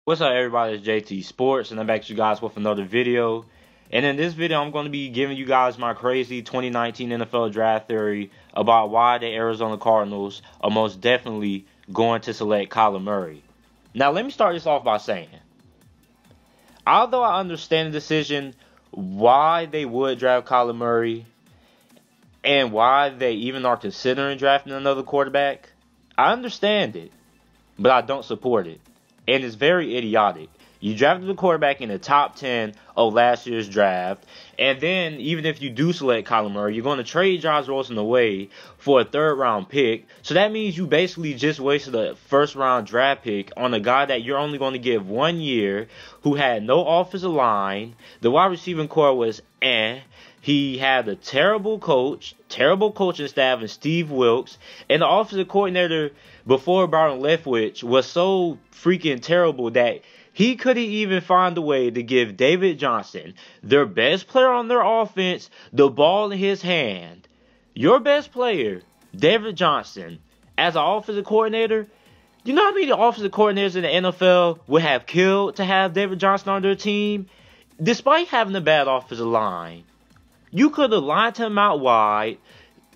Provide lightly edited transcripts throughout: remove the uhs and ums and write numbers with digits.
What's up, everybody? It's JT Sports, and I'm back to you guys with another video. And in this video, I'm going to be giving you guys my crazy 2019 NFL draft theory about why the Arizona Cardinals are most definitely going to select Kyler Murray. Now, let me start this off by saying, although I understand the decision why they would draft Kyler Murray and why they even are considering drafting another quarterback, I understand it, but I don't support it. And it's very idiotic. You drafted the quarterback in the top 10 of last year's draft, and then even if you do select Kyler Murray, you're going to trade Josh Rosen away for a third-round pick. So that means you basically just wasted a first-round draft pick on a guy that you're only going to give 1 year, who had no offensive line. The wide receiving core was He had a terrible coaching staff in Steve Wilks, and the offensive coordinator before Byron Leftwich was so freaking terrible that he couldn't even find a way to give David Johnson, their best player on their offense, the ball in his hand. Your best player, David Johnson, as an offensive coordinator, you know how many offensive coordinators in the NFL would have killed to have David Johnson on their team? Despite having a bad offensive line, you could have lined him out wide,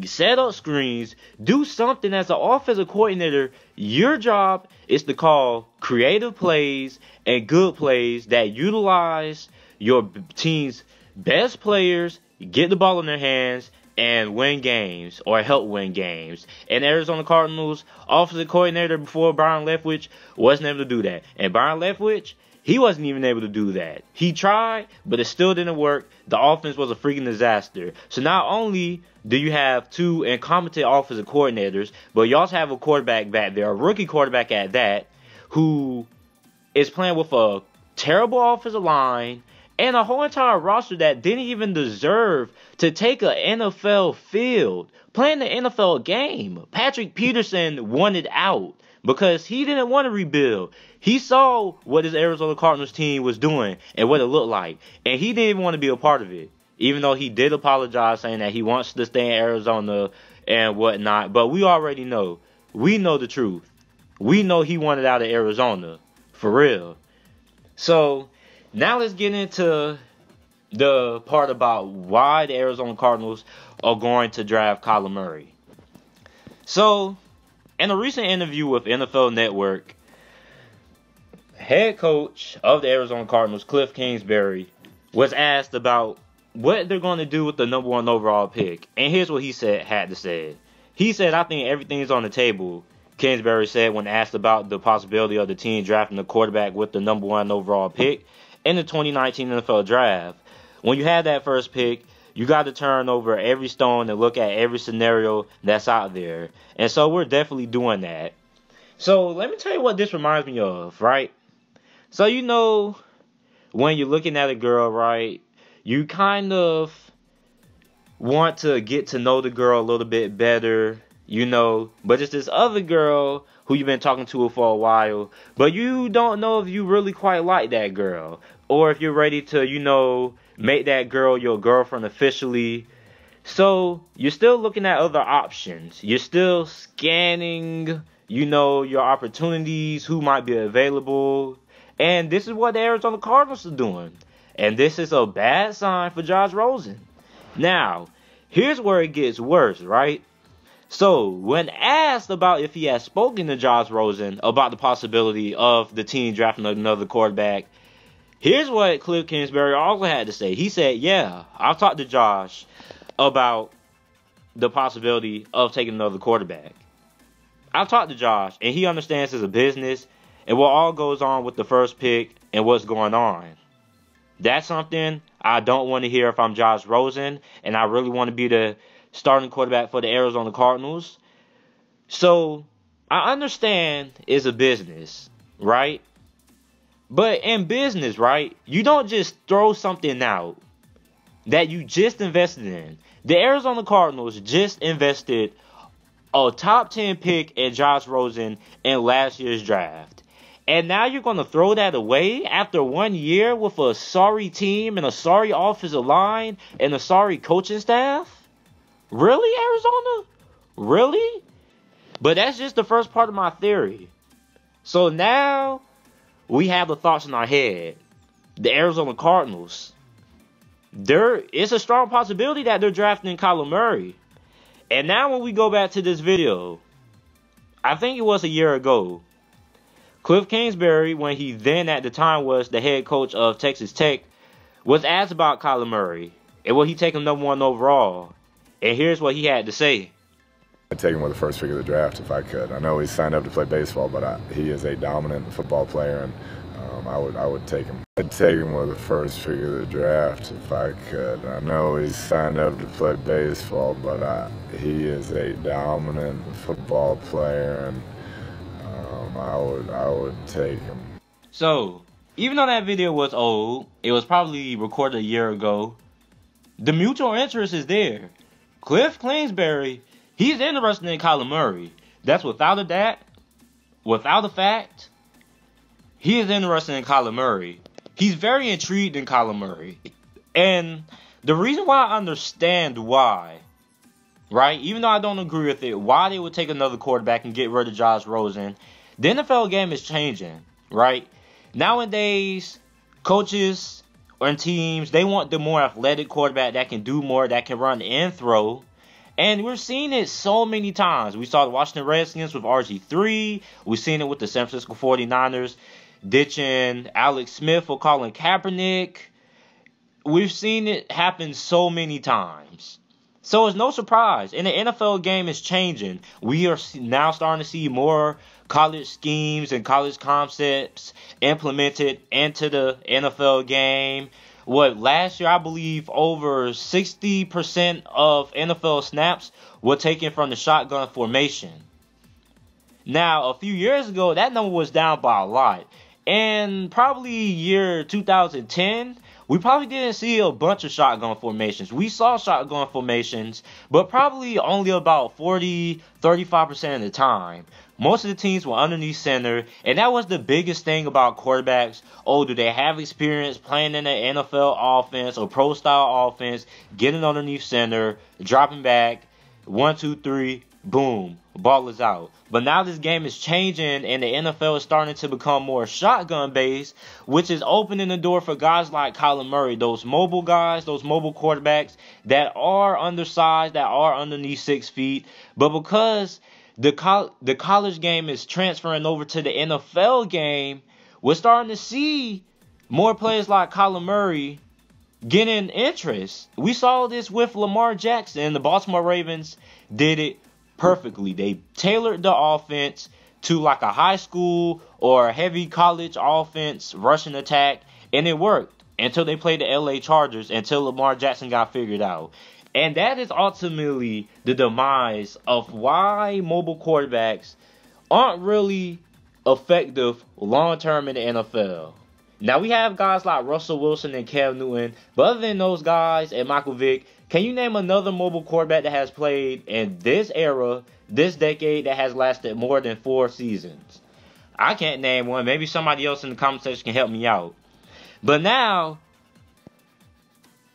set up screens, do something as an offensive coordinator. Your job is to call creative plays and good plays that utilize your team's best players, get the ball in their hands, and win games or help win games. And Arizona Cardinals offensive coordinator before Byron Leftwich wasn't able to do that. And Byron Leftwich, he wasn't even able to do that. He tried, but it still didn't work. The offense was a freaking disaster. So not only do you have two incompetent offensive coordinators, but you also have a quarterback back there, a rookie quarterback at that, who is playing with a terrible offensive line and a whole entire roster that didn't even deserve to take an NFL field, playing the NFL game. Patrick Peterson wanted out because he didn't want to rebuild. He saw what his Arizona Cardinals team was doing and what it looked like, and he didn't even want to be a part of it, even though he did apologize, saying that he wants to stay in Arizona and whatnot. But we already know. We know the truth. We know he wanted out of Arizona, for real. So now let's get into the part about why the Arizona Cardinals are going to draft Kyler Murray. So, in a recent interview with NFL Network, head coach of the Arizona Cardinals, Cliff Kingsbury, was asked about what they're going to do with the number 1 overall pick. And here's what he had to say. He said, "I think everything's on the table," Kingsbury said when asked about the possibility of the team drafting a quarterback with the number 1 overall pick in the 2019 NFL Draft. When you have that first pick, you got to turn over every stone and look at every scenario that's out there. And so we're definitely doing that. So let me tell you what this reminds me of, right? So you know, when you're looking at a girl, right, you kind of want to get to know the girl a little bit better, you know, but it's this other girl who you've been talking to for a while, but you don't know if you really quite like that girl, or if you're ready to, you know, make that girl your girlfriend officially. So you're still looking at other options. You're still scanning, you know, your opportunities, who might be available. And this is what the Arizona Cardinals are doing. And this is a bad sign for Josh Rosen. Now, here's where it gets worse, right? So, when asked about if he has spoken to Josh Rosen about the possibility of the team drafting another quarterback, here's what Cliff Kingsbury also had to say. He said, "Yeah, I've talked to Josh about the possibility of taking another quarterback. I've talked to Josh, and he understands it's a business and what all goes on with the first pick and what's going on. That's something I don't want to hear if I'm Josh Rosen, and I really want to be the starting quarterback for the Arizona Cardinals. So I understand it's a business, right? But in business, right, you don't just throw something out that you just invested in. The Arizona Cardinals just invested a top 10 pick in Josh Rosen in last year's draft. And now you're going to throw that away after 1 year with a sorry team and a sorry offensive line and a sorry coaching staff? Really, Arizona? Really? But that's just the first part of my theory. So now we have the thoughts in our head. The Arizona Cardinals, it's a strong possibility that they're drafting Kyler Murray. And now when we go back to this video, I think it was a year ago, Cliff Kingsbury, when he then at the time was the head coach of Texas Tech, was asked about Kyler Murray and will he take him #1 overall. And here's what he had to say. I'd take him with the first pick of the draft if I could. I know he's signed up to play baseball, but he is a dominant football player, and I would take him. I'd take him with the first pick of the draft if I could. I know he's signed up to play baseball, but he is a dominant football player, and I would take him. So, even though that video was old, it was probably recorded a year ago, the mutual interest is there. Cliff Kingsbury, he's interested in Kyler Murray. That's without a fact. He is interested in Kyler Murray. He's very intrigued in Kyler Murray. And the reason why I understand why, right, even though I don't agree with it, why they would take another quarterback and get rid of Josh Rosen, the NFL game is changing, right? Nowadays, coaches and teams, they want the more athletic quarterback that can do more, that can run and throw. And we're seeing it so many times. We saw the Washington Redskins with RG3. We've seen it with the San Francisco 49ers ditching Alex Smith for Colin Kaepernick. We've seen it happen so many times. So it's no surprise. And the NFL game is changing. We are now starting to see more college schemes and college concepts implemented into the NFL game. Last year, I believe over 60% of NFL snaps were taken from the shotgun formation. Now, a few years ago, that number was down by a lot. And probably year 2010, we probably didn't see a bunch of shotgun formations. We saw shotgun formations, but probably only about 35% of the time. Most of the teams were underneath center, and that was the biggest thing about quarterbacks. Oh, do they have experience playing in an NFL offense or pro-style offense, getting underneath center, dropping back, 1, 2, 3, boom, ball is out. But now this game is changing, and the NFL is starting to become more shotgun-based, which is opening the door for guys like Kyler Murray, those mobile guys, those mobile quarterbacks that are undersized, that are underneath 6 feet. But because the college game is transferring over to the NFL game, we're starting to see more players like Kyler Murray getting interest. We saw this with Lamar Jackson. The Baltimore Ravens did it perfectly. They tailored the offense to like a high school or a heavy college offense, rushing attack, and it worked until they played the LA Chargers, until Lamar Jackson got figured out. And that is ultimately the demise of why mobile quarterbacks aren't really effective long-term in the NFL. Now, we have guys like Russell Wilson and Cam Newton, but other than those guys and Michael Vick, can you name another mobile quarterback that has played in this era, this decade, that has lasted more than 4 seasons? I can't name one. Maybe somebody else in the comment section can help me out. But now,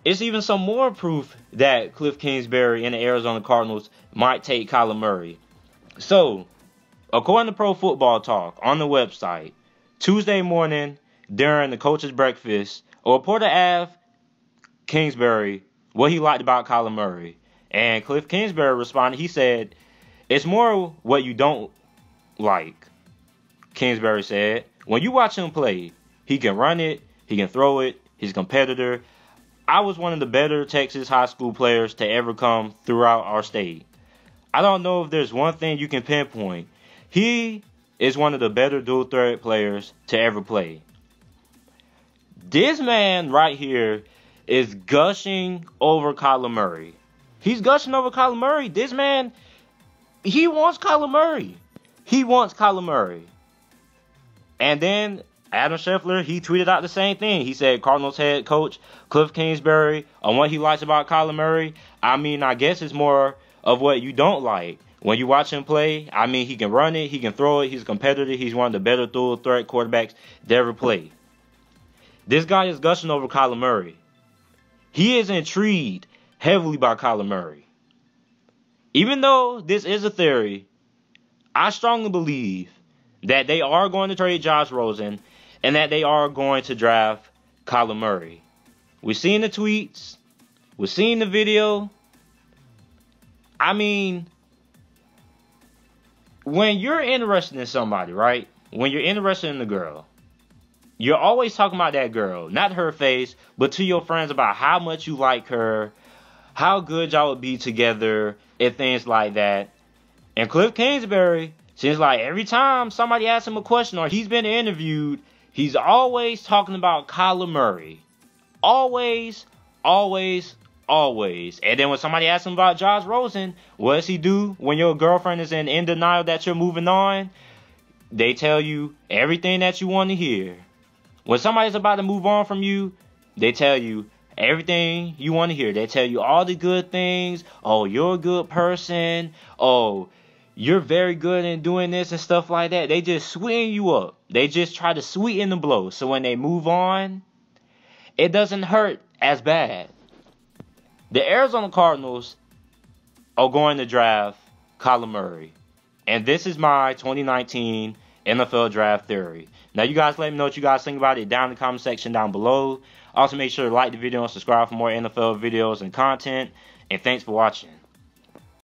it's even some more proof that Cliff Kingsbury and the Arizona Cardinals might take Kyler Murray. So, according to Pro Football Talk on the website, Tuesday morning during the coach's breakfast, a reporter asked Kingsbury what he liked about Kyler Murray. And Cliff Kingsbury responded. He said, "It's more what you don't like." Kingsbury said, "When you watch him play, he can run it, he can throw it, he's a competitor. I was one of the better Texas high school players to ever come throughout our state. I don't know if there's one thing you can pinpoint. He is one of the better dual threat players to ever play." This man right here is gushing over Kyler Murray. He's gushing over Kyler Murray. This man, he wants Kyler Murray. He wants Kyler Murray. And then Adam Scheffler, he tweeted out the same thing. He said, Cardinals head coach Cliff Kingsbury, on what he likes about Kyler Murray, I guess it's more of what you don't like. When you watch him play, he can run it, he can throw it, he's a competitor, he's one of the better dual threat quarterbacks to ever play. This guy is gushing over Kyler Murray. He is intrigued heavily by Kyler Murray. Even though this is a theory, I strongly believe that they are going to trade Josh Rosen. and that they are going to draft Kyler Murray. We're seeing the tweets. We're seeing the video. I mean, when you're interested in somebody, right? When you're interested in the girl, you're always talking about that girl, not her face, but to your friends about how much you like her, how good y'all would be together, and things like that. And Cliff Kingsbury, seems like every time somebody asks him a question or he's been interviewed, he's always talking about Kyler Murray. Always, always, always. And then when somebody asks him about Josh Rosen, what does he do when your girlfriend is in denial that you're moving on? They tell you everything that you want to hear. When somebody's about to move on from you, they tell you everything you want to hear. They tell you all the good things. Oh, you're a good person. Oh, you're very good in doing this and stuff like that. They just sweeten you up. They just try to sweeten the blow. So when they move on, it doesn't hurt as bad. The Arizona Cardinals are going to draft Kyler Murray. And this is my 2019 NFL draft theory. Now, you guys let me know what you guys think about it down in the comment section down below. Also, make sure to like the video and subscribe for more NFL videos and content. And thanks for watching.